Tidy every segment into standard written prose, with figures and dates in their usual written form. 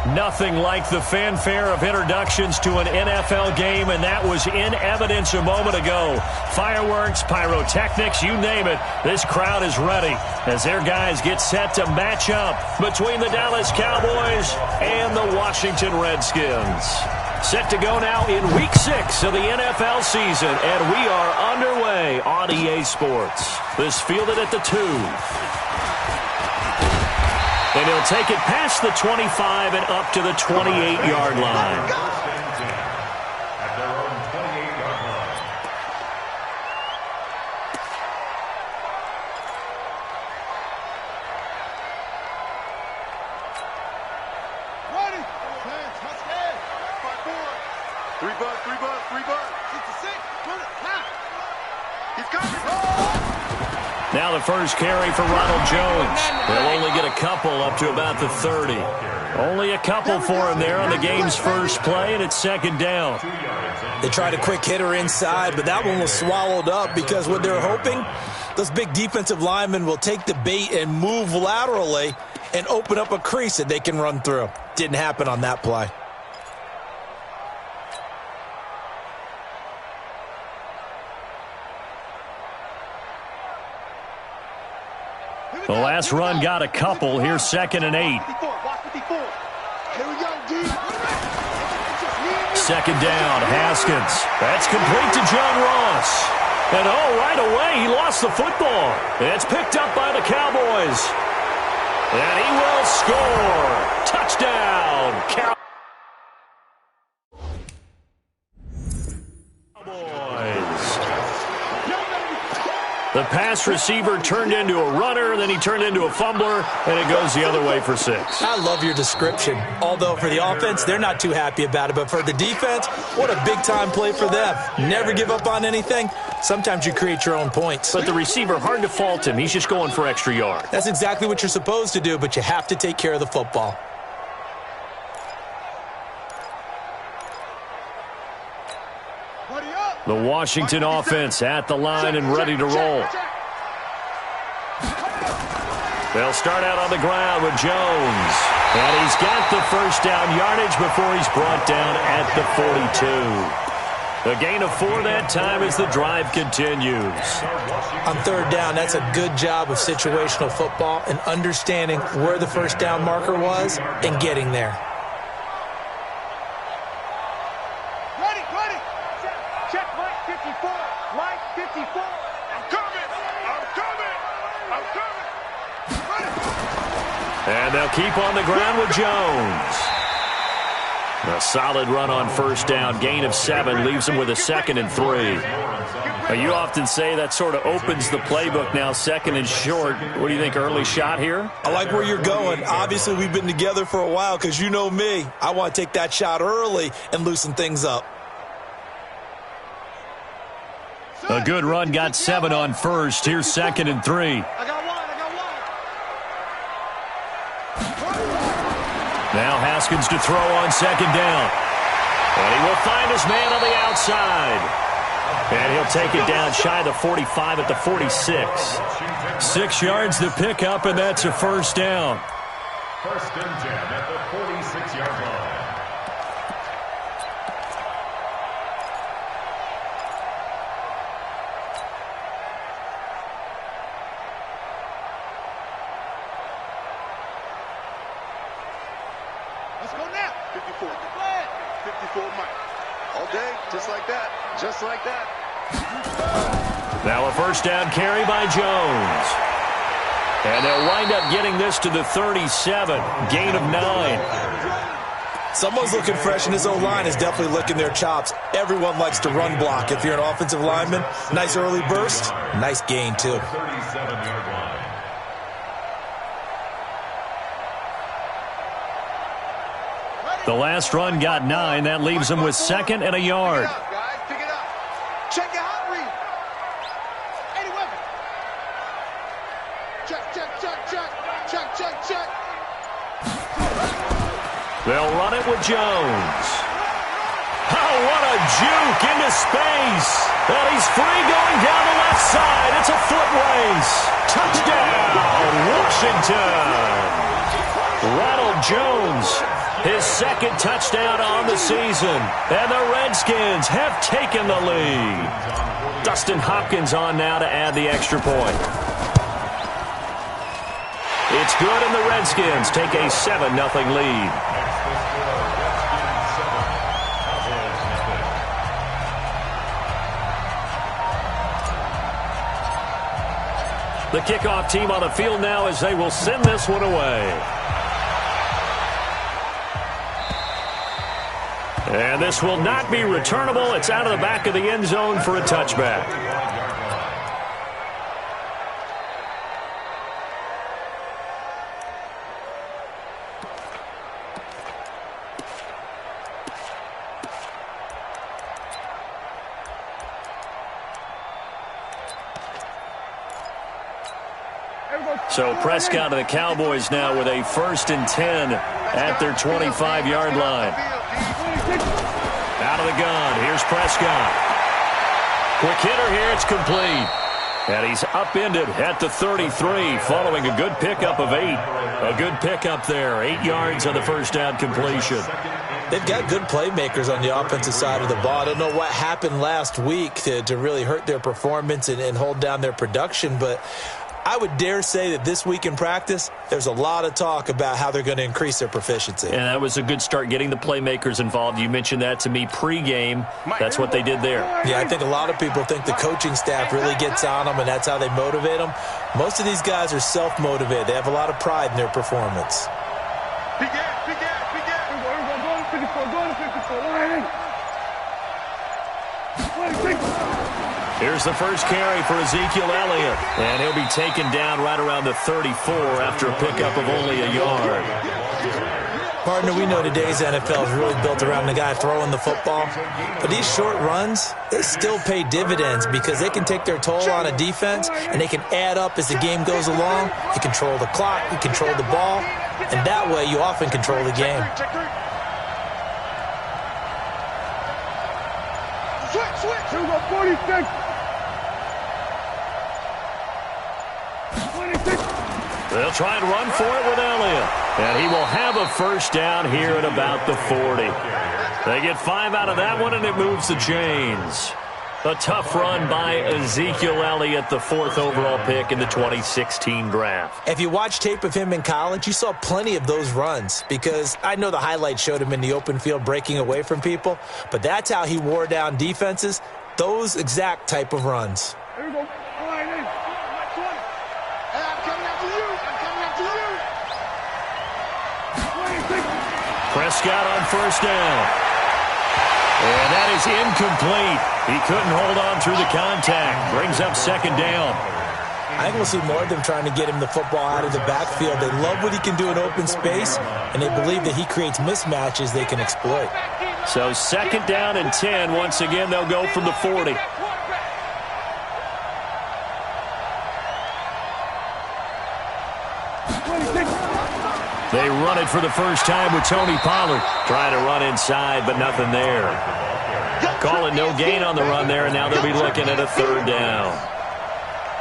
Nothing like the fanfare of introductions to an NFL game, and that was in evidence a moment ago. Fireworks, pyrotechnics, you name it. This crowd is ready as their guys get set to match up between the Dallas Cowboys and the Washington Redskins. Set to go now in Week 6 of the NFL season, and we are underway on EA Sports. This fielded at the 2. And he'll take it past the 25 and up to the 28-yard line. At their own 28-yard line. Ready. Touchdown. 5-4. 3 bucks. 66. Put it. Now. He's coming. Now the first carry for Ronald Jones. They'll only get a couple up to about the 30. Only a couple for him there on the game's first play, and it's second down. They tried a quick hitter inside, but that one was swallowed up because what they're hoping, those big defensive linemen will take the bait and move laterally and open up a crease that they can run through. Didn't happen on that play. The last run got a couple. Here's second and 8. Second down, Haskins. That's complete to John Ross. And right away, he lost the football. It's picked up by the Cowboys. And he will score. Touchdown, Cowboys. The pass receiver turned into a runner, then he turned into a fumbler, and it goes the other way for 6. I love your description. Although for the offense, they're not too happy about it. But for the defense, what a big-time play for them. Never give up on anything. Sometimes you create your own points. But the receiver, hard to fault him. He's just going for extra yards. That's exactly what you're supposed to do, but you have to take care of the football. The Washington offense at the line and ready to roll. They'll start out on the ground with Jones. And he's got the first down yardage before he's brought down at the 42. A gain of 4 that time as the drive continues. On third down, that's a good job of situational football and understanding where the first down marker was and getting there. And they'll keep on the ground with Jones. A solid run on first down. Gain of 7 leaves them with a 2nd and 3. Now, you often say that sort of opens the playbook now, 2nd and short. What do you think, early shot here? I like where you're going. Obviously, we've been together for a while because you know me. I want to take that shot early and loosen things up. A good run got 7 on first. Here's 2nd and 3. Now Haskins to throw on second down. And he will find his man on the outside. And he'll take it down shy of the 45 at the 46. 6 yards to pick up, and that's a first down. First and 10 at the 46-yard line. Let's go now. 54. 54 Mike. All day, just like that. Just like that. Now a first down carry by Jones. And they'll wind up getting this to the 37. Gain of 9. Someone's looking fresh, and his O-line is definitely licking their chops. Everyone likes to run block. If you're an offensive lineman, nice early burst, nice gain, too. 37-yard line. The last run got 9. That leaves them with 2nd and a yard. Pick it up, guys. Pick it up. Check your hot read. 80 weapon. Check. They'll run it with Jones. Oh, what a juke into space. And he's free going down the left side. It's a foot race. Touchdown, Washington. Ronald Jones, his second touchdown on the season. And the Redskins have taken the lead. Dustin Hopkins on now to add the extra point. It's good, and the Redskins take a 7-0 lead. The kickoff team on the field now as they will send this one away. And this will not be returnable. It's out of the back of the end zone for a touchback. So Prescott of the Cowboys now with a 1st and 10 at their 25-yard line. Out of the gun. Here's Prescott. Quick hitter here. It's complete. And he's upended at the 33 following a good pickup of 8. A good pickup there. 8 yards on the first down completion. They've got good playmakers on the offensive side of the ball. I don't know what happened last week to really hurt their performance and hold down their production, but I would dare say that this week in practice, there's a lot of talk about how they're going to increase their proficiency. And that was a good start, getting the playmakers involved. You mentioned that to me pregame. That's what they did there. Yeah, I think a lot of people think the coaching staff really gets on them, and that's how they motivate them. Most of these guys are self-motivated. They have a lot of pride in their performance. Here's the first carry for Ezekiel Elliott. And he'll be taken down right around the 34 after a pickup of only a yard. Partner, we know today's NFL is really built around the guy throwing the football. But these short runs, they still pay dividends because they can take their toll on a defense and they can add up as the game goes along. You control the clock, you control the ball, and that way you often control the game. They'll try and run for it with Elliott. And he will have a first down here at about the 40. They get 5 out of that one, and it moves the chains. A tough run by Ezekiel Elliott, the 4th overall pick in the 2016 draft. If you watch tape of him in college, you saw plenty of those runs because I know the highlights showed him in the open field breaking away from people, but that's how he wore down defenses, those exact type of runs. Here we go. All right, hey. Next one. Hey, I'm coming after you. I'm coming after you. Prescott on first down. And that is incomplete. He couldn't hold on through the contact. Brings up second down. I think we'll see more of them trying to get him the football out of the backfield. They love what he can do in open space, and they believe that he creates mismatches they can exploit. So second down and 10. Once again, they'll go from the 40. They run it for the first time with Tony Pollard. Trying to run inside, but nothing there. Call it no gain on the run there, and now they'll be looking at a third down.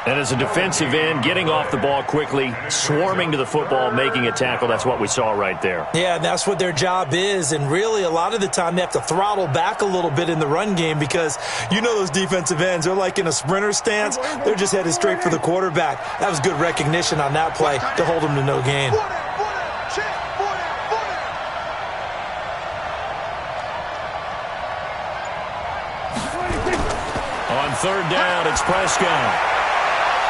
And as a defensive end, getting off the ball quickly, swarming to the football, making a tackle, that's what we saw right there. Yeah, and that's what their job is. And really, a lot of the time, they have to throttle back a little bit in the run game because you know those defensive ends, they're like in a sprinter stance. They're just headed straight for the quarterback. That was good recognition on that play to hold them to no gain. On third down, it's Prescott.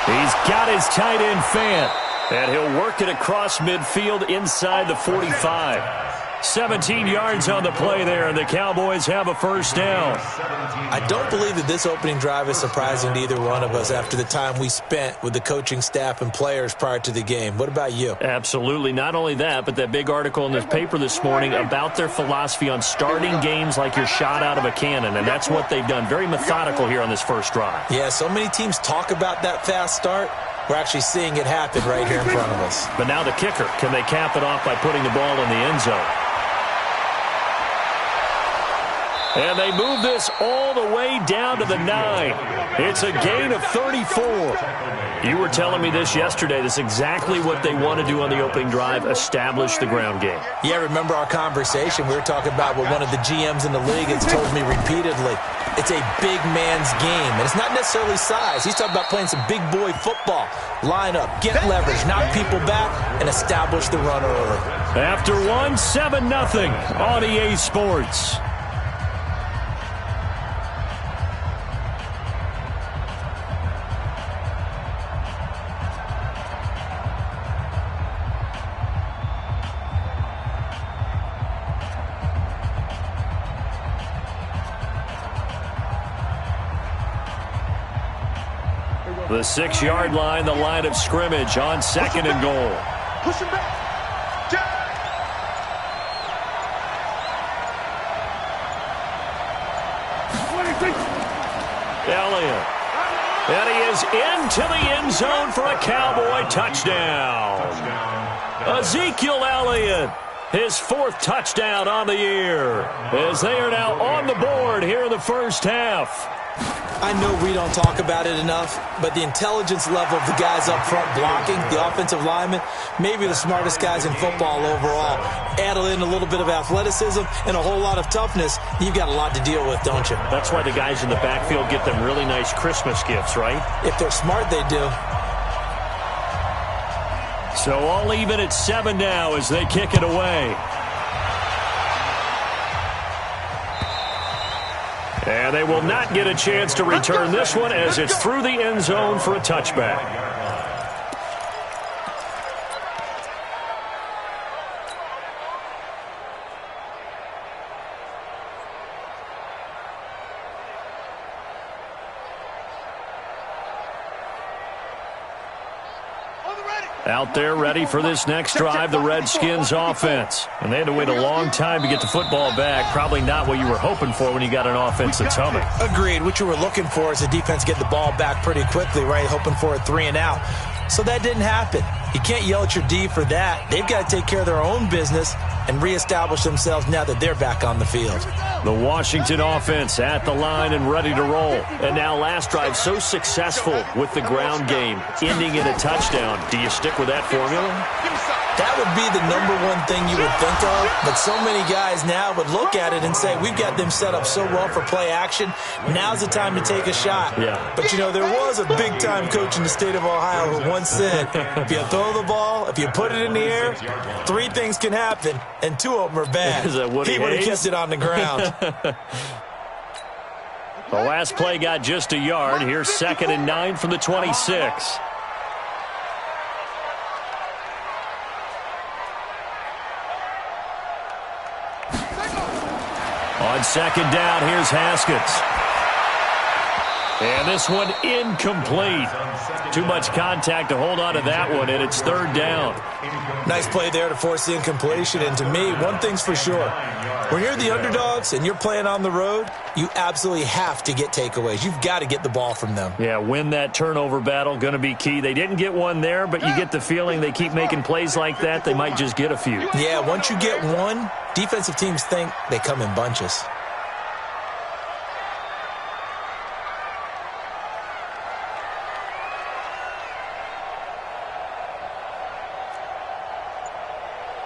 He's got his tight end Fant, and he'll work it across midfield inside the 45. 17 yards on the play there, and the Cowboys have a first down. I don't believe that this opening drive is surprising to either one of us after the time we spent with the coaching staff and players prior to the game. What about you? Absolutely. Not only that, but that big article in the paper this morning about their philosophy on starting games like you're shot out of a cannon, and that's what they've done. Very methodical here on this first drive. Yeah, so many teams talk about that fast start. We're actually seeing it happen right here in front of us. But now the kicker. Can they cap it off by putting the ball in the end zone? And they move this all the way down to the 9. It's a gain of 34. You were telling me this yesterday. This is exactly what they want to do on the opening drive, establish the ground game. Yeah, remember our conversation? We were talking about what one of the GMs in the league has told me repeatedly. It's a big man's game, and it's not necessarily size. He's talking about playing some big boy football. Line up, get leverage, knock people back, and establish the run early. After 1, 7-0 on EA Sports. The 6-yard line, the line of scrimmage on 2nd and goal. Push him back. Elliott. And he is into the end zone for a Cowboy touchdown. Ezekiel Elliott, his 4th touchdown on the year, as they are now on the board here in the first half. I know we don't talk about it enough, but the intelligence level of the guys up front blocking, the offensive linemen, maybe the smartest guys in football overall. Add in a little bit of athleticism and a whole lot of toughness, you've got a lot to deal with, don't you? That's why the guys in the backfield get them really nice Christmas gifts, right? If they're smart, they do. So all even at 7 now as they kick it away. And they will not get a chance to return this one as it's through the end zone for a touchback. Out there ready for this next drive, the Redskins offense. And they had to wait a long time to get the football back. Probably not what you were hoping for when you got an offense that's humming. Agreed. What you were looking for is the defense get the ball back pretty quickly, right? Hoping for a 3 and out. So that didn't happen. You can't yell at your D for that. They've got to take care of their own business and reestablish themselves now that they're back on the field. The Washington offense at the line and ready to roll. And now last drive so successful with the ground game, ending in a touchdown. Do you stick with that formula? That would be the #1 thing you would think of, but so many guys now would look at it and say, we've got them set up so well for play action, now's the time to take a shot. Yeah. But, you know, there was a big-time coach in the state of Ohio who once said, if you throw the ball, if you put it in the air, 3 things can happen, and 2 of them are bad. Is that Woody He would have Hayes? kept it on the ground. The last play got just a yard. Here's 2nd and 9 from the 26. On 2nd down, here's Haskins. And this one incomplete. Too much contact to hold on to that one, and it's 3rd down. Nice play there to force the incompletion. And to me, one thing's for sure. When you're the underdogs and you're playing on the road, you absolutely have to get takeaways. You've got to get the ball from them. Yeah, win that turnover battle, going to be key. They didn't get one there, but you get the feeling they keep making plays like that, they might just get a few. Yeah, once you get one, defensive teams think they come in bunches.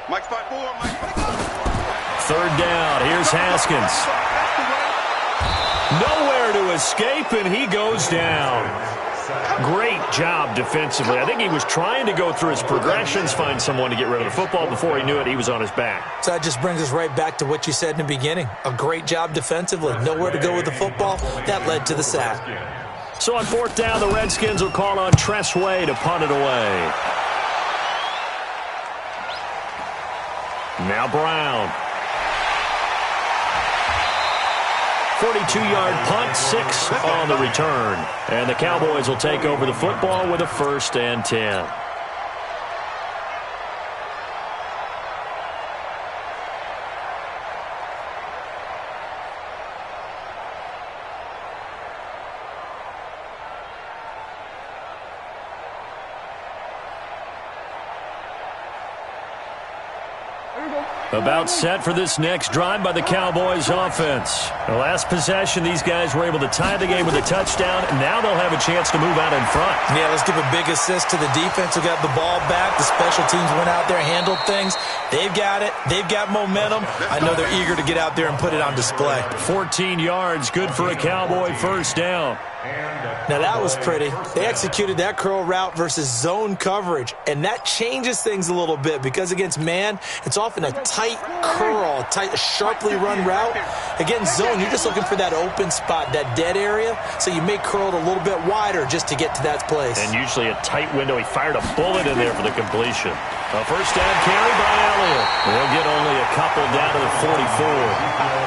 Mike's 5-4, Mike's 5-4. 3rd down, here's Haskins. Nowhere to escape, and he goes down. Great job defensively. I think he was trying to go through his progressions, find someone to get rid of the football. Before he knew it, he was on his back. So that just brings us right back to what you said in the beginning. A great job defensively. Nowhere to go with the football. That led to the sack. So on 4th down, the Redskins will call on Tress Way to punt it away. Now Brown. 42-yard punt, 6 on the return. And the Cowboys will take over the football with a 1st and 10. There you go. About set for this next drive by the Cowboys offense. The last possession, these guys were able to tie the game with a touchdown, and now they'll have a chance to move out in front. Yeah, let's give a big assist to the defense who got the ball back. The special teams went out there, handled things. They've got it. They've got momentum. I know they're eager to get out there and put it on display. 14 yards, good for a Cowboy first down. Now, that was pretty. They executed that curl route versus zone coverage, and that changes things a little bit because against man, it's often a tight curl, a sharply run route. Against zone, you're just looking for that open spot, that dead area, so you may curl it a little bit wider just to get to that place. And usually a tight window. He fired a bullet in there for the completion. A first down carry by Elliott. They'll get only a couple down to the 44.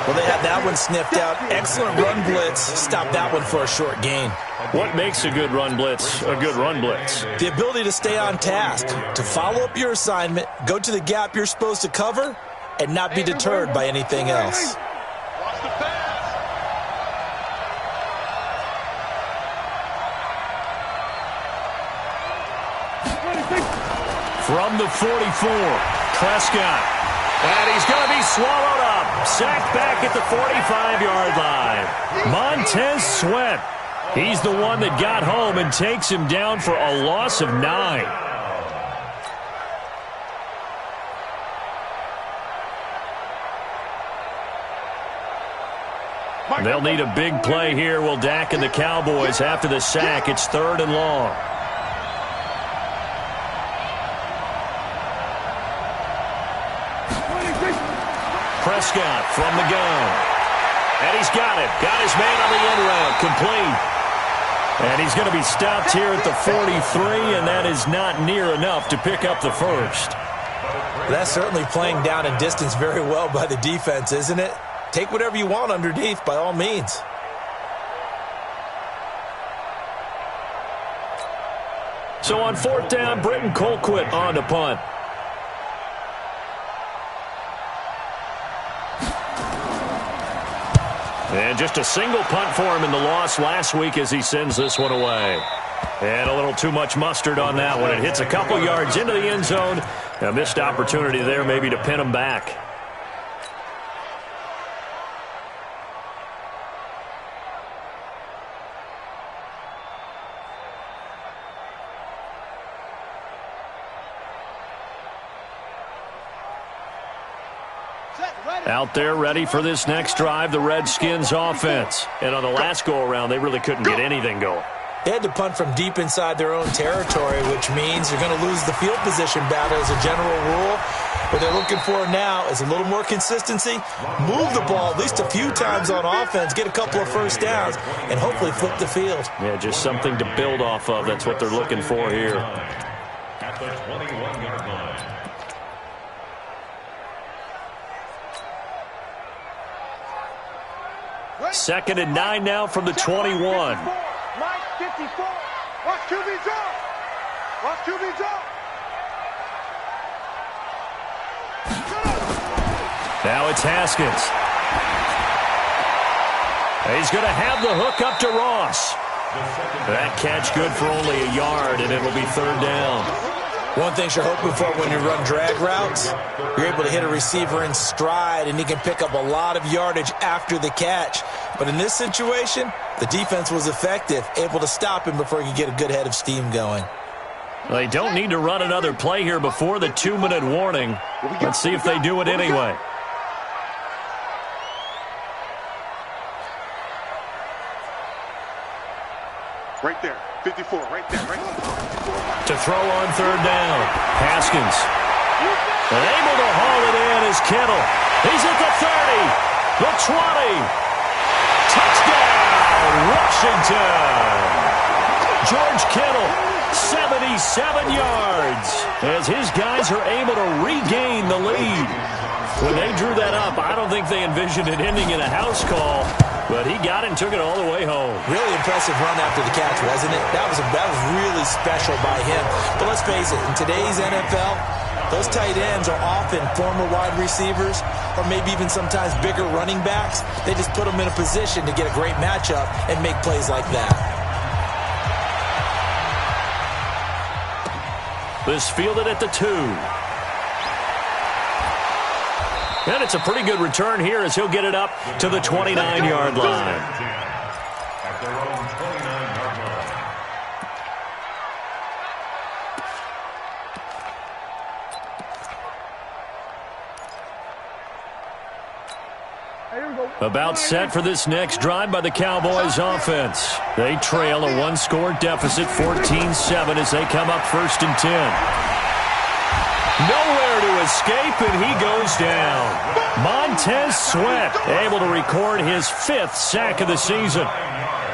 Well, they had that one sniffed out. Excellent run blitz. Stop that one for a short gain. What makes a good run blitz a good run blitz? The ability to stay on task, to follow up your assignment, go to the gap you're supposed to cover, and not be deterred by anything else. From the 44, Prescott. And he's going to be swallowed up. Sacked back at the 45-yard line. Montez Sweat. He's the one that got home and takes him down for a loss of 9. They'll need a big play here. Will Dak and the Cowboys after the sack. It's 3rd and long. Prescott from the gun. And he's got it. Got his man on the end route. Complete. And he's going to be stopped here at the 43, and that is not near enough to pick up the first. That's certainly playing down and distance very well by the defense, isn't it? Take whatever you want underneath, by all means. So on 4th down, Britton Colquitt on to punt. And just a single punt for him in the loss last week as he sends this one away. And a little too much mustard on that one. It hits a couple yards into the end zone. A missed opportunity there maybe to pin him back. Out there ready for this next drive, the Redskins offense. And on the last go-around, they really couldn't get anything going. They had to punt from deep inside their own territory, which means you're going to lose the field position battle as a general rule. What they're looking for now is a little more consistency, move the ball at least a few times on offense, get a couple of first downs, and hopefully flip the field. Yeah, just something to build off of. That's what they're looking for here. At the 21-yard line. Second and 9 now from the 21. Mike, 54. Watch QB jump. Watch QB jump. Now it's Haskins. He's going to have the hook up to Ross. That catch good for only a yard, and it'll be 3rd down. One thing you're hoping for when you run drag routes, you're able to hit a receiver in stride, and he can pick up a lot of yardage after the catch. But in this situation, the defense was effective, able to stop him before he could get a good head of steam going. They don't need to run another play here before the 2-minute warning. Let's see if they do it anyway. Right there. 54. Right there. Right there. To throw on 3rd down. Haskins. Able to haul it in is Kittle. He's at the 30. The 20. Touchdown, Washington. George Kittle, 77 yards. As his guys are able to regain the lead. When they drew that up, I don't think they envisioned it ending in a house call. But he got it and took it all the way home. Really impressive run after the catch, wasn't it? That was really special by him. But let's face it, in today's NFL, those tight ends are often former wide receivers or maybe even sometimes bigger running backs. They just put them in a position to get a great matchup and make plays like that. This fielded at the 2. And it's a pretty good return here as he'll get it up to the 29-yard line. At their own 29-yard line. About set for this next drive by the Cowboys offense. They trail a one-score deficit, 14-7, as they come up 1st and 10. Nowhere to escape, and he goes down. Montez Sweat able to record his 5th sack of the season.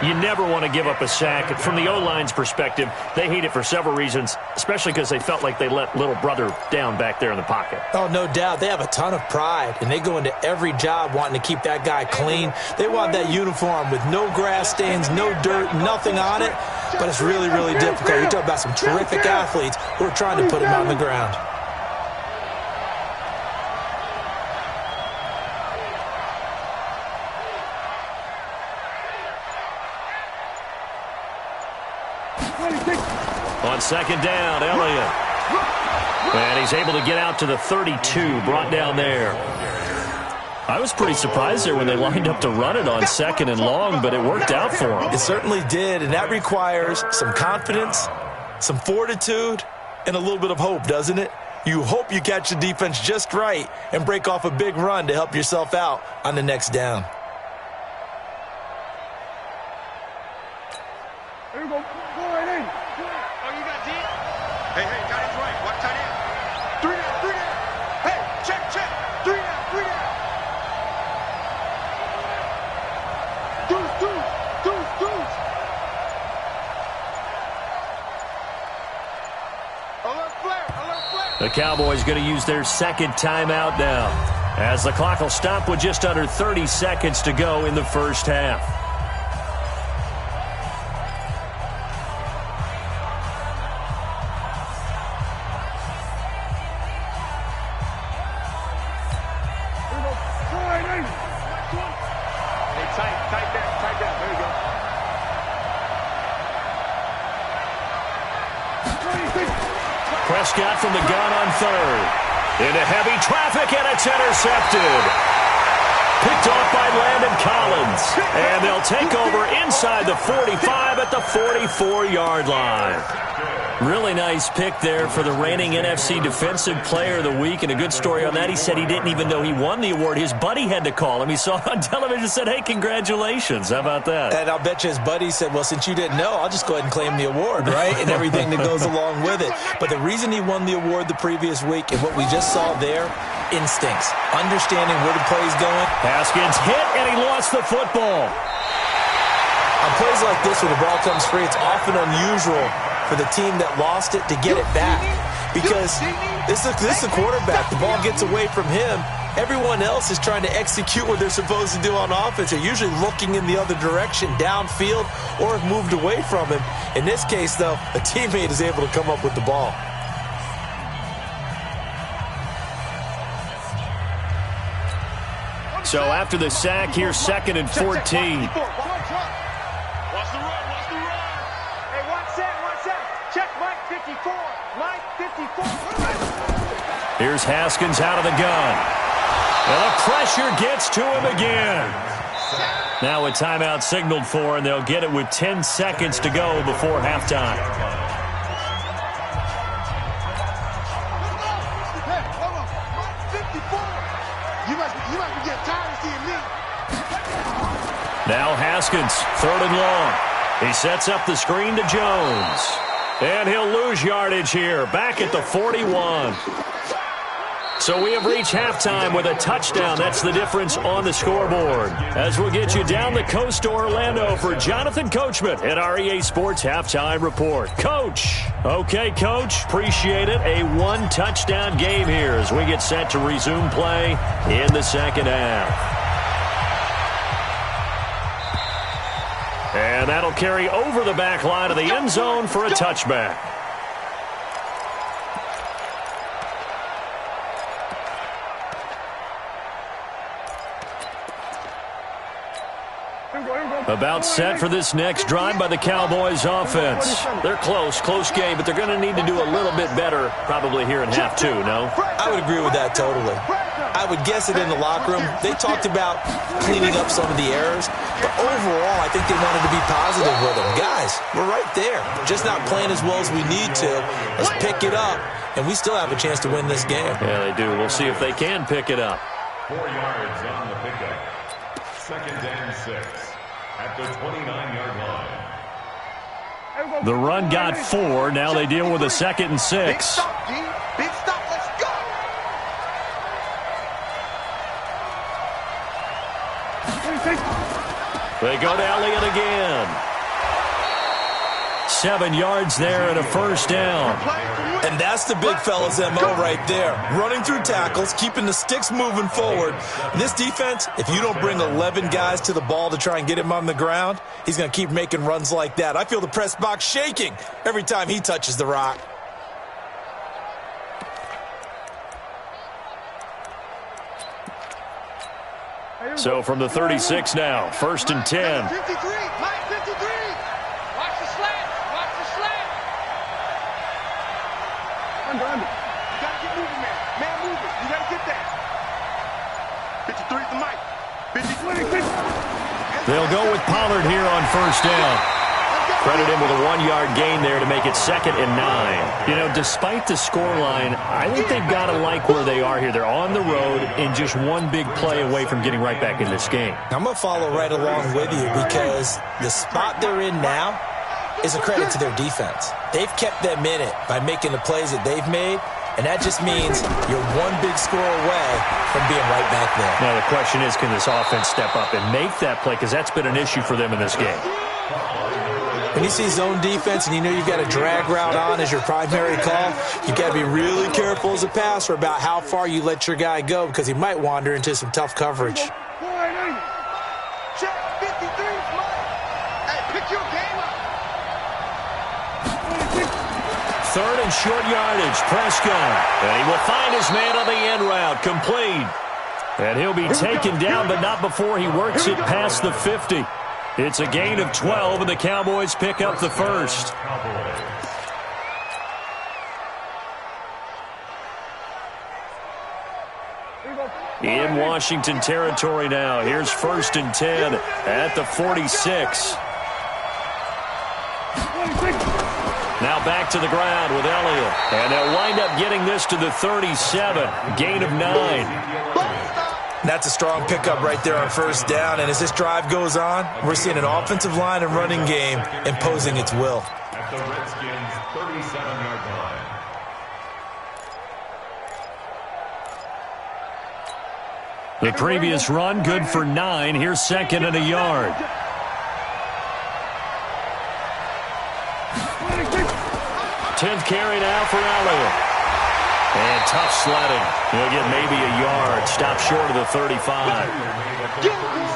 You never want to give up a sack. From the O-line's perspective, they hate it for several reasons, especially because they felt like they let little brother down back there in the pocket. Oh, no doubt. They have a ton of pride, and they go into every job wanting to keep that guy clean. They want that uniform with no grass stains, no dirt, nothing on it, but it's really, really difficult. You're talking about some terrific athletes who are trying to put him on the ground. On 2nd down, Elliott. And he's able to get out to the 32, brought down there. I was pretty surprised there when they lined up to run it on 2nd and long, but it worked out for him. It certainly did, and that requires some confidence, some fortitude, and a little bit of hope, doesn't it? You hope you catch the defense just right and break off a big run to help yourself out on the next down. Here we go. Go right in. Oh, you got deep? Hey, tight end's right. Watch tight end. 3 down. Hey, check. 3 down. Deuce. Alert flare. The Cowboys going to use their 2nd timeout now, as the clock will stop with just under 30 seconds to go in the first half. Tight down. There you go. Prescott from the gun on 3rd. Into heavy traffic, and it's intercepted. Picked off by Landon Collins. And they'll take over inside the 45 at the 44-yard line. Really nice pick there for the reigning NFC Defensive Player of the Week. And a good story on that, he said he didn't even know he won the award. His buddy had to call him. He saw it on television and said, hey, congratulations. How about that? And I'll bet you his buddy said, well, since you didn't know, I'll just go ahead and claim the award, right? And everything that goes along with it. But the reason he won the award the previous week and what we just saw there, instincts, understanding where the play's going. Haskins hit, and he lost the football. On plays like this where the ball comes free, it's often unusual for the team that lost it to get it back, because this is the quarterback. The ball gets away from him. Everyone else is trying to execute what they're supposed to do on offense. They're usually looking in the other direction, downfield, or have moved away from him. In this case, though, a teammate is able to come up with the ball. So after the sack, here's 2nd and 14. Watch the run. Hey, watch that. Check Mike 54. Here's Haskins out of the gun. And the pressure gets to him again. Now a timeout signaled for, and they'll get it with 10 seconds to go before halftime. Now Haskins, 3rd and long. He sets up the screen to Jones. And he'll lose yardage here, back at the 41. So we have reached halftime with a touchdown. That's the difference on the scoreboard. As we'll get you down the coast to Orlando for Jonathan Coachman at our EA Sports Halftime Report. Coach. Okay, Coach. Appreciate it. A one-touchdown game here as we get set to resume play in the second half. And that'll carry over the back line of the end zone for a touchback. About set for this next drive by the Cowboys offense. They're close game, but they're going to need to do a little bit better probably here in half two, no? I would agree with that totally. I would guess it in the locker room. They talked about cleaning up some of the errors, but overall, I think they wanted to be positive with them. Guys, we're right there. Just not playing as well as we need to. Let's pick it up, and we still have a chance to win this game. Yeah, they do. We'll see if they can pick it up. 4 yards on the pickup. 2nd and 6 at the 29-yard line. The run got 4. Now they deal with a 2nd and 6. Big stop, G. Big stop. Let's go. They go to Elliott again. 7 yards there and a first down. And that's the big fella's MO right there. Running through tackles, keeping the sticks moving forward. This defense, if you don't bring 11 guys to the ball to try and get him on the ground, he's going to keep making runs like that. I feel the press box shaking every time he touches the rock. So from the 36 now, 1st and 10. 53. Mike 53. Watch the slant. Watch the slant. Under. You got to get moving, man. Man, move it. You got to get that. 53 is the mic. 53. They'll go with Pollard here on 1st down. Credit him with a 1-yard gain there to make it 2nd and 9. You know, despite the scoreline, I think they've got to like where they are here. They're on the road and just one big play away from getting right back in this game. I'm going to follow right along with you because the spot they're in now is a credit to their defense. They've kept them in it by making the plays that they've made, and that just means you're one big score away from being right back there. Now the question is, can this offense step up and make that play? Because that's been an issue for them in this game. When you see zone defense and you know you've got a drag route on as your primary call, you've got to be really careful as a passer about how far you let your guy go because he might wander into some tough coverage. Check 53. Hey, pick your game up. 3rd and short yardage, Prescott. And he will find his man on the end route, complete. And he'll be taken down, but not before he works it past the 50. It's a gain of 12, and the Cowboys pick up the first. In Washington territory now. Here's 1st and 10 at the 46. Now back to the ground with Elliott. And they'll wind up getting this to the 37. Gain of 9. That's a strong pickup right there on 1st down. And as this drive goes on, we're seeing an offensive line and running game imposing its will. At the Redskins' 37-yard line. The previous run good for 9. Here's 2nd and a yard. 10th carry now for Elliott. And tough sledding. He'll get maybe a yard. Stop short of the 35.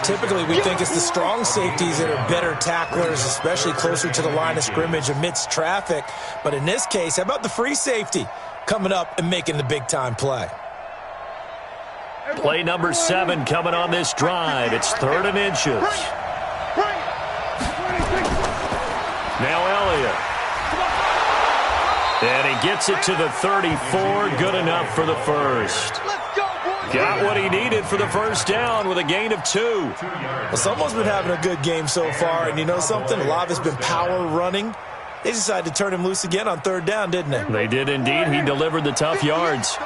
Typically, we think it's the strong safeties that are better tacklers, especially closer to the line of scrimmage amidst traffic. But in this case, how about the free safety coming up and making the big-time play? Play number 7 coming on this drive. It's 3rd and inches. Now Elliott. And he gets it to the 34. Good enough for the first. Got what he needed for the first down with a gain of 2. Well, someone's been having a good game so far, and you know something? A lot of it's been power running. They decided to turn him loose again on 3rd down, didn't they? They did indeed. He delivered the tough yards.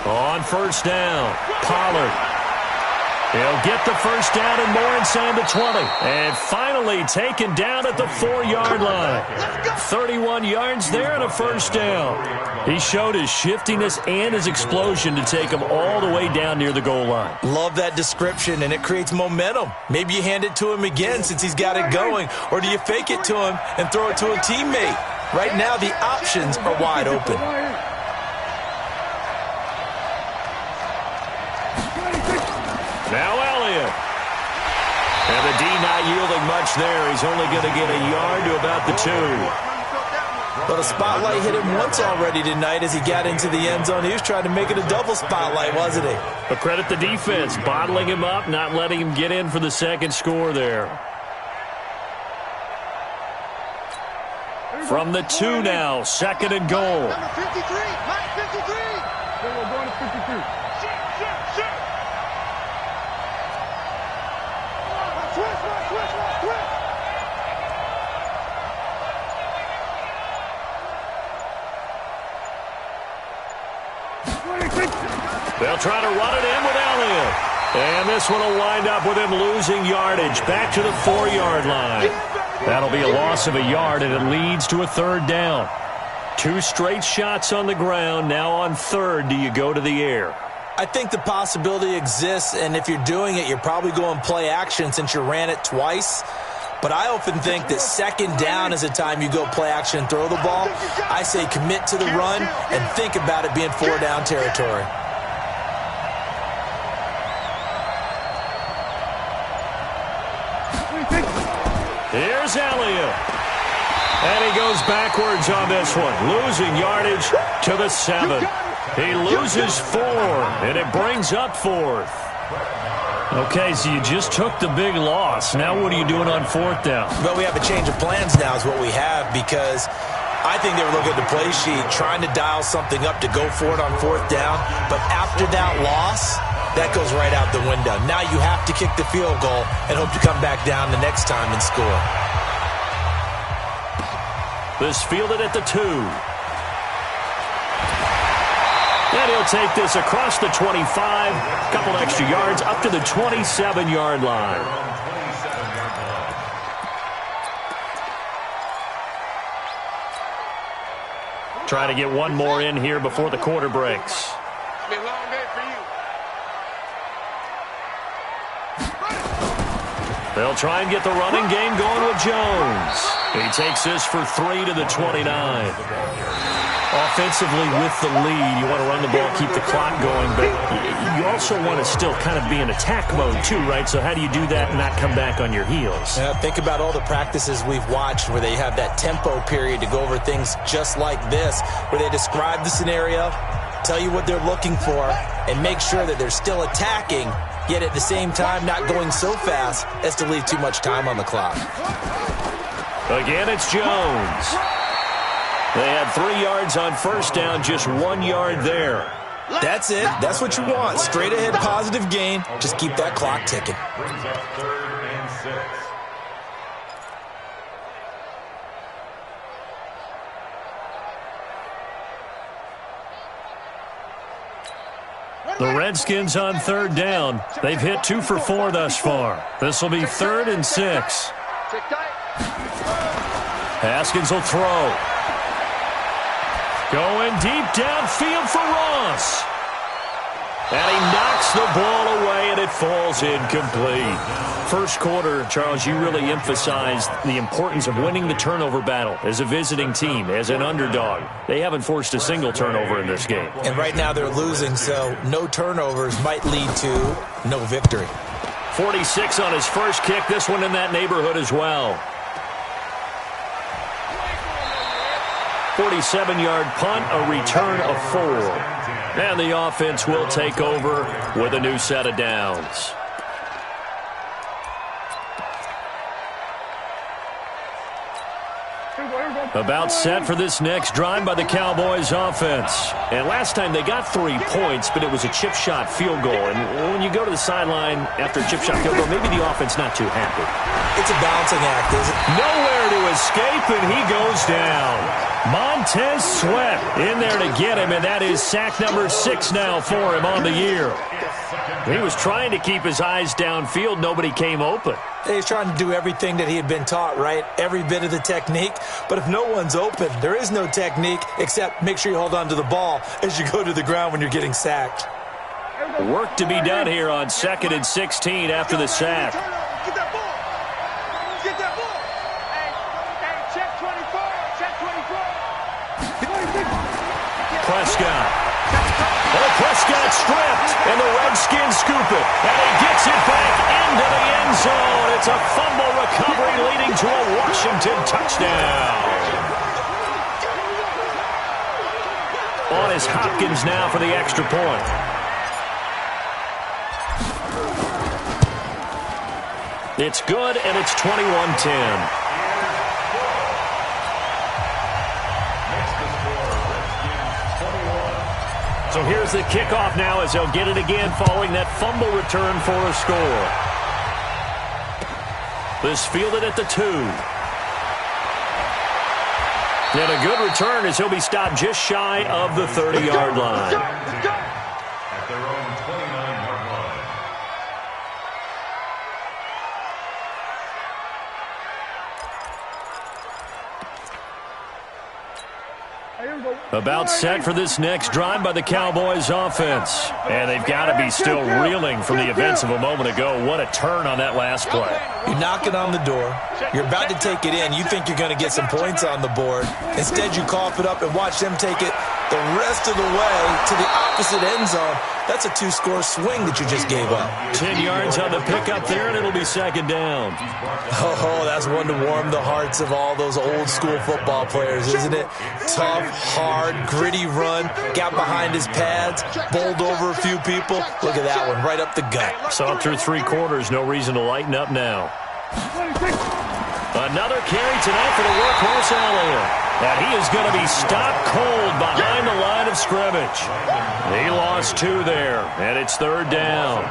On 1st down, Pollard. He'll get the first down and more inside the 20. And finally taken down at the 4-yard line. 31 yards there and a first down. He showed his shiftiness and his explosion to take him all the way down near the goal line. Love that description, and it creates momentum. Maybe you hand it to him again since he's got it going, or do you fake it to him and throw it to a teammate? Right now, the options are wide open. Now Elliott. And the D not yielding much there. He's only going to get a yard to about the 2. Well, the spotlight hit him once already tonight as he got into the end zone. He was trying to make it a double spotlight, wasn't he? But credit the defense, bottling him up, not letting him get in for the second score there. From the 2 now, second and goal. Number 53, Mike 53. We're going to 53. They'll try to run it in with Elliott. And this one will wind up with him losing yardage back to the 4-yard line. That'll be a loss of a yard, and it leads to a third down. 2 straight shots on the ground. Now on third, do you go to the air? I think the possibility exists, and if you're doing it, you're probably going play action since you ran it twice. But I often think that second down is a time you go play action and throw the ball. I say commit to the run and think about it being 4-down territory. Here's Elliott. And he goes backwards on this one, losing yardage to the 7. He loses 4, and it brings up 4th. Okay, so you just took the big loss. Now what are you doing on 4th down? Well, we have a change of plans now is what we have, because I think they were looking at the play sheet, trying to dial something up to go for it on 4th down. But after that loss, that goes right out the window. Now you have to kick the field goal and hope to come back down the next time and score. This fielded at the 2. And he'll take this across the 25. Couple extra yards up to the 27-yard line. Try to get one more in here before the quarter breaks. It's been a long day for you. They'll try and get the running game going with Jones. He takes this for 3 to the 29. Offensively with the lead, you want to run the ball, keep the clock going, but you also want to still kind of be in attack mode too, right? So how do you do that and not come back on your heels? Yeah, think about all the practices we've watched where they have that tempo period to go over things just like this, where they describe the scenario, tell you what they're looking for, and make sure that they're still attacking, yet at the same time not going so fast as to leave too much time on the clock. Again, it's Jones. They had 3 yards on first down, just 1 yard there. That's it. That's what you want. Straight ahead, positive gain. Just keep that clock ticking. Brings up 3rd and 6. The Redskins on 3rd down. They've hit 2 for 4 thus far. This will be 3rd and 6. Haskins will throw. Going deep downfield for Ross. And he knocks the ball away, and it falls incomplete. First quarter, Charles, you really emphasized the importance of winning the turnover battle as a visiting team, as an underdog. They haven't forced a single turnover in this game. And right now they're losing, so no turnovers might lead to no victory. 46 on his first kick. This one in that neighborhood as well. 47-yard punt, a return of 4. And the offense will take over with a new set of downs. About set for this next drive by the Cowboys offense. And last time they got 3 points, but it was a chip shot field goal. And when you go to the sideline after a chip shot field goal, maybe the offense not too happy. It's a balancing act, isn't it? Nowhere to escape, and he goes down. Montez Sweat in there to get him, and that is sack number 6 now for him on the year. He was trying to keep his eyes downfield. Nobody came open. He's trying to do everything that he had been taught, right? Every bit of the technique. But if no one's open, there is no technique except make sure you hold on to the ball as you go to the ground when you're getting sacked. Work to be done here on 2nd and 16 after the sack. Get that ball. Get that ball. Hey, check 24. Check 24. Prescott. Oh, Prescott stripped, and the Redskins scoop it. And he gets it back into the end zone. It's a fumble recovery leading to a Washington touchdown. on is Hopkins now for the extra point. It's good, and it's 21-10. So here's the kickoff now as they'll get it again following that fumble return for a score. This fielded at the 2. And a good return as he'll be stopped just shy of the 30-yard line. At their own 29-yard line. About set for this next drive by the Cowboys offense. And they've got to be still reeling from the events of a moment ago. What a turn on that last play. You're knocking on the door. You're about to take it in. You think you're going to get some points on the board. Instead, you cough it up and watch them take it the rest of the way to the opposite end zone. That's a 2-score swing that you just gave up. 10 yards on the pickup there, and it'll be second down. Oh, that's one to warm the hearts of all those old-school football players, isn't it? Tough, hard, gritty run, got behind his pads, bowled over a few people. Look at that one, right up the gut. Saw it through 3 quarters, no reason to lighten up now. Another carry tonight for the workhorse Elliott. And he is going to be stopped cold behind the line of scrimmage. He lost 2 there, and it's third down.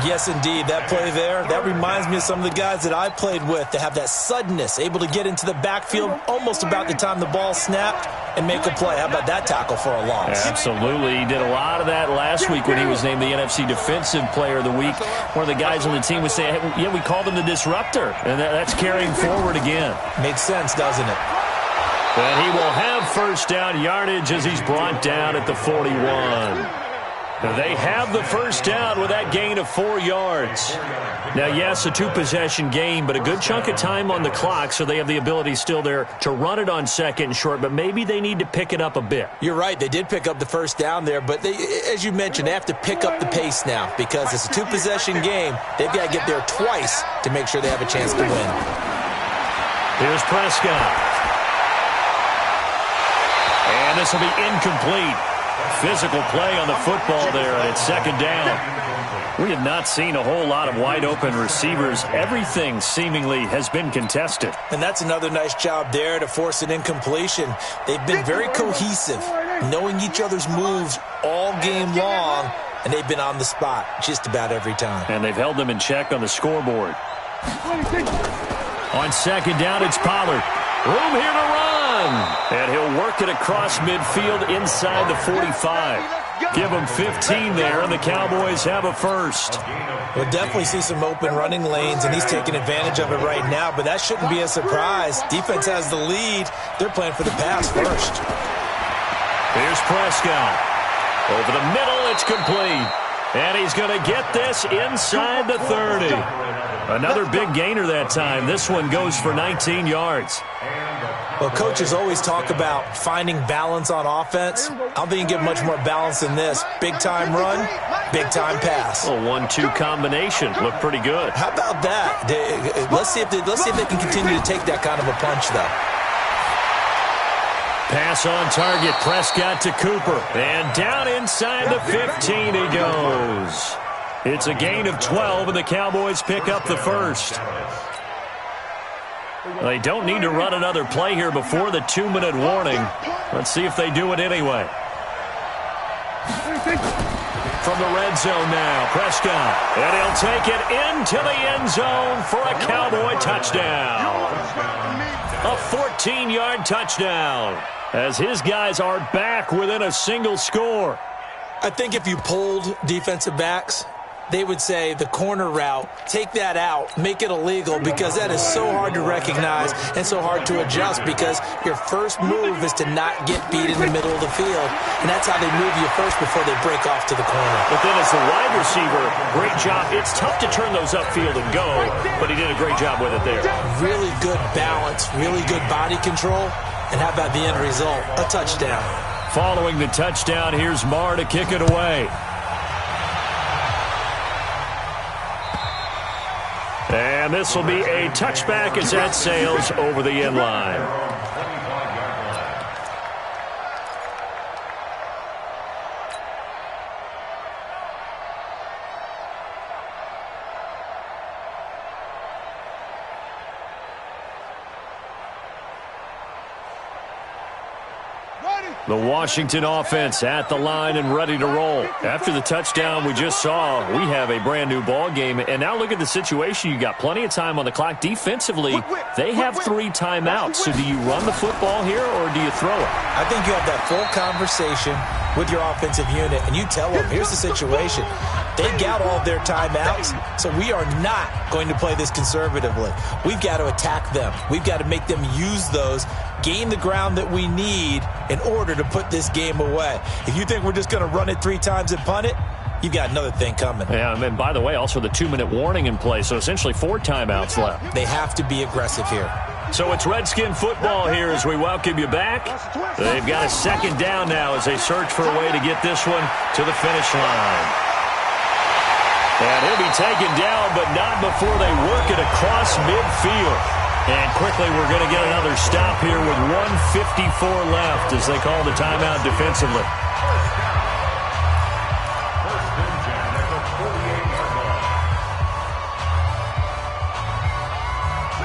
Yes, indeed. That play there, that reminds me of some of the guys that I played with that have that suddenness, able to get into the backfield almost about the time the ball snapped and make a play. How about that tackle for a loss? Absolutely. He did a lot of that last week when he was named the NFC Defensive Player of the Week. One of the guys on the team was saying, hey, yeah, we called him the disruptor, and that's carrying forward again. Makes sense, doesn't it? And he will have first down yardage as he's brought down at the 41. They have the first down with that gain of 4 yards. Now, yes, a 2-possession game, but a good chunk of time on the clock, so they have the ability still there to run it on second and short, but maybe they need to pick it up a bit. You're right. They did pick up the first down there, but they, as you mentioned, they have to pick up the pace now because it's a 2-possession game. They've got to get there twice to make sure they have a chance to win. Here's Prescott. And this will be incomplete. Physical play on the football there, and it's second down. We have not seen a whole lot of wide-open receivers. Everything seemingly has been contested. And that's another nice job there to force an incompletion. They've been very cohesive, knowing each other's moves all game long, and they've been on the spot just about every time. And they've held them in check on the scoreboard. On second down, it's Pollard. Room here to run. And he'll work it across midfield inside the 45. Give him 15 there, and the Cowboys have a first. We'll definitely see some open running lanes, and he's taking advantage of it right now, but that shouldn't be a surprise. Defense has the lead. They're playing for the pass first. Here's Prescott. Over the middle, it's complete. And he's going to get this inside the 30. Another big gainer that time. This one goes for 19 yards. Well, coaches always talk about finding balance on offense. I don't think you get much more balance than this. Big-time run, big-time pass. A 1-2 combination. Looked pretty good. How about that? Let's see if they can continue to take that kind of a punch, though. Pass on target. Prescott to Cooper. And down inside the 15 he goes. It's a gain of 12, and the Cowboys pick up the first. They don't need to run another play here before the 2-minute warning. Let's see if they do it anyway. From the red zone now, Prescott. And he'll take it into the end zone for a Cowboy touchdown. A 14-yard touchdown as his guys are back within a single score. I think if you polled defensive backs, they would say the corner route, take that out, make it illegal, because that is so hard to recognize and so hard to adjust, because your first move is to not get beat in the middle of the field, and that's how they move you first before they break off to the corner. But then as a wide receiver, great job. It's tough to turn those upfield and go, but he did a great job with it there. Really good balance, really good body control, and how about the end result? A touchdown. Following the touchdown, here's Marr to kick it away. And this will be a touchback as that sails over the end line. The Washington offense at the line and ready to roll. After the touchdown we just saw, we have a brand new ball game. And now look at the situation. You got plenty of time on the clock. Defensively, they have 3 timeouts. So do you run the football here or do you throw it? I think you have that full conversation with your offensive unit, and you tell them, here's the situation. They've got all of their timeouts, so we are not going to play this conservatively. We've got to attack them. We've got to make them use those, gain the ground that we need in order to put this game away. If you think we're just going to run it 3 times and punt it, you've got another thing coming. Yeah, and by the way, also the 2-minute warning in play, so essentially 4 timeouts left. They have to be aggressive here. So it's Redskin football here as we welcome you back. They've got a 2nd down now as they search for a way to get this one to the finish line. And he'll be taken down, but not before they work it across midfield. And quickly we're going to get another stop here with 1:54 left as they call the timeout defensively.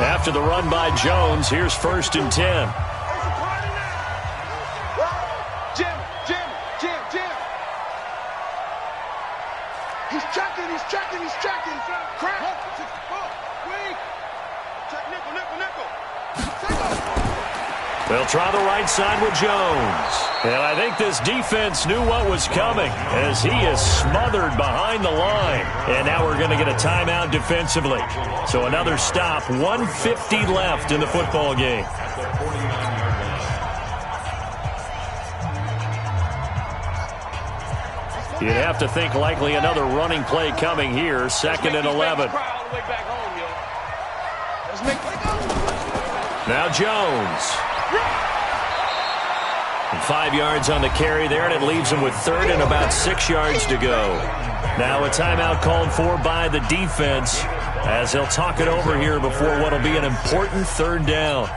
After the run by Jones, here's 1st and 10. He's checking. Crap. Check nickel. They'll try the right side with Jones. And I think this defense knew what was coming as he is smothered behind the line. And now we're going to get a timeout defensively. So another stop, 1:50 left in the football game. You'd have to think likely another running play coming here, 2nd and 11. Now Jones. And 5 yards on the carry there, and it leaves him with 3rd and about 6 yards to go. Now a timeout called for by the defense as they'll talk it over here before what will be an important 3rd down.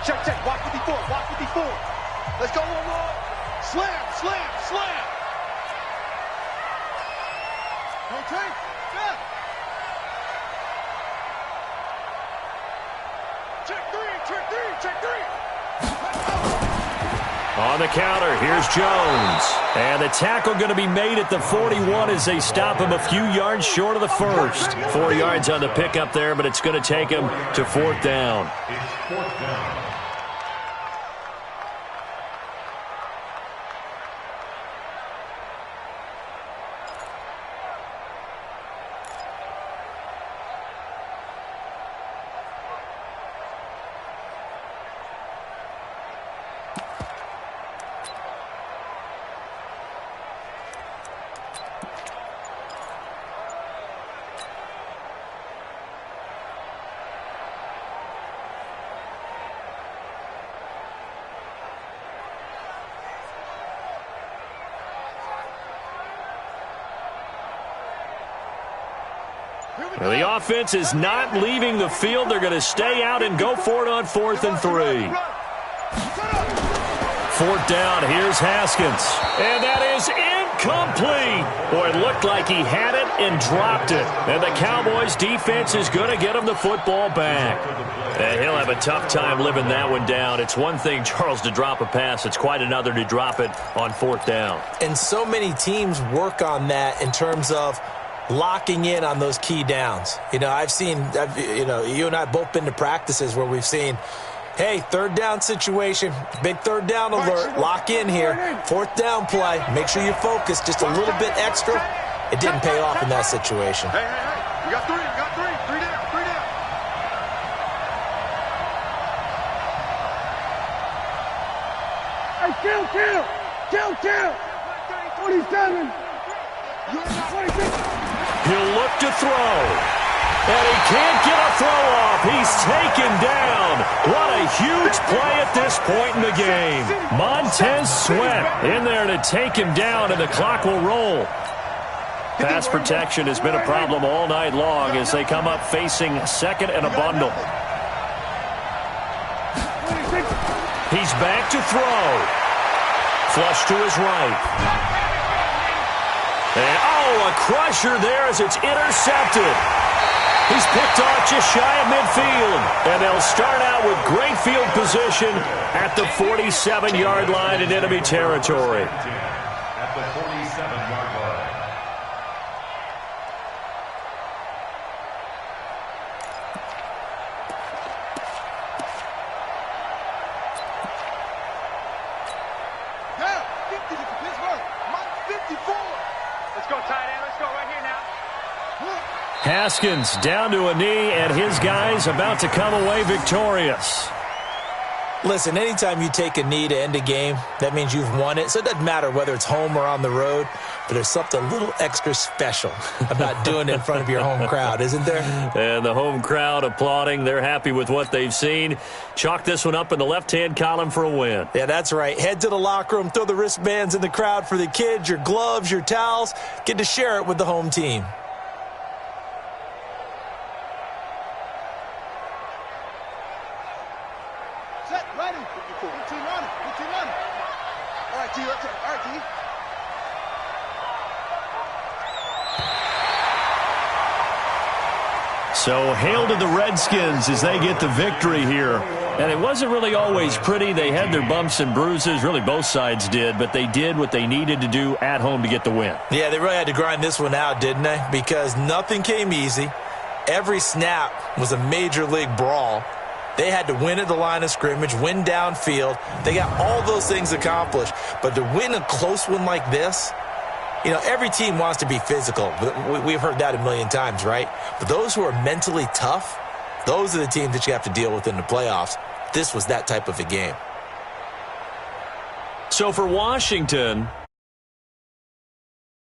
Check. Watch 54. Let's go, one. Slam. Okay. Yeah. Check three. On the counter, here's Jones. And the tackle going to be made at the 41 as they stop him a few yards short of the first. 4 yards on the pickup there, but it's going to take him to 4th down. It's 4th down. Well, the offense is not leaving the field. They're going to stay out and go for it on 4th and 3. 4th down, here's Haskins. And that is incomplete. Boy, it looked like he had it and dropped it. And the Cowboys defense is going to get him the football back. And he'll have a tough time living that one down. It's one thing, Charles, to drop a pass. It's quite another to drop it on 4th down. And so many teams work on that in terms of locking in on those key downs. You know, you and I both been to practices where we've seen, hey, 3rd down situation, big 3rd down alert, lock in here, 4th down play, make sure you focus just a little bit extra. It didn't pay off in that situation. Hey, we got 3 down. Hey, kill, 27. He'll look to throw. And he can't get a throw off. He's taken down. What a huge play at this point in the game. Montez Sweat in there to take him down, and the clock will roll. Pass protection has been a problem all night long as they come up facing 2nd and a bundle. He's back to throw. Flush to his right. And, a crusher there as it's intercepted. He's picked off just shy of midfield. And they'll start out with great field position at the 47-yard line in enemy territory. At the 47-yard line. Yeah, 50 to Pittsburgh. Mike 54. Let's go, tight end. Let's go right here now. Haskins down to a knee, and his guys about to come away victorious. Listen, anytime you take a knee to end a game, that means you've won it. So it doesn't matter whether it's home or on the road, but there's something a little extra special about doing it in front of your home crowd, isn't there? And the home crowd applauding. They're happy with what they've seen. Chalk this one up in the left-hand column for a win. Yeah, that's right. Head to the locker room, throw the wristbands in the crowd for the kids, your gloves, your towels. Get to share it with the home team. Set, ready. 15 on it. 15 on it. All right, T. Let's go. All right, T. So hail to the Redskins as they get the victory here. And it wasn't really always pretty. They had their bumps and bruises. Really, both sides did. But they did what they needed to do at home to get the win. Yeah, they really had to grind this one out, didn't they? Because nothing came easy. Every snap was a major league brawl. They had to win at the line of scrimmage, win downfield. They got all those things accomplished. But to win a close one like this, you know, every team wants to be physical. We've heard that a million times, right? But those who are mentally tough, those are the teams that you have to deal with in the playoffs. This was that type of a game. So for Washington,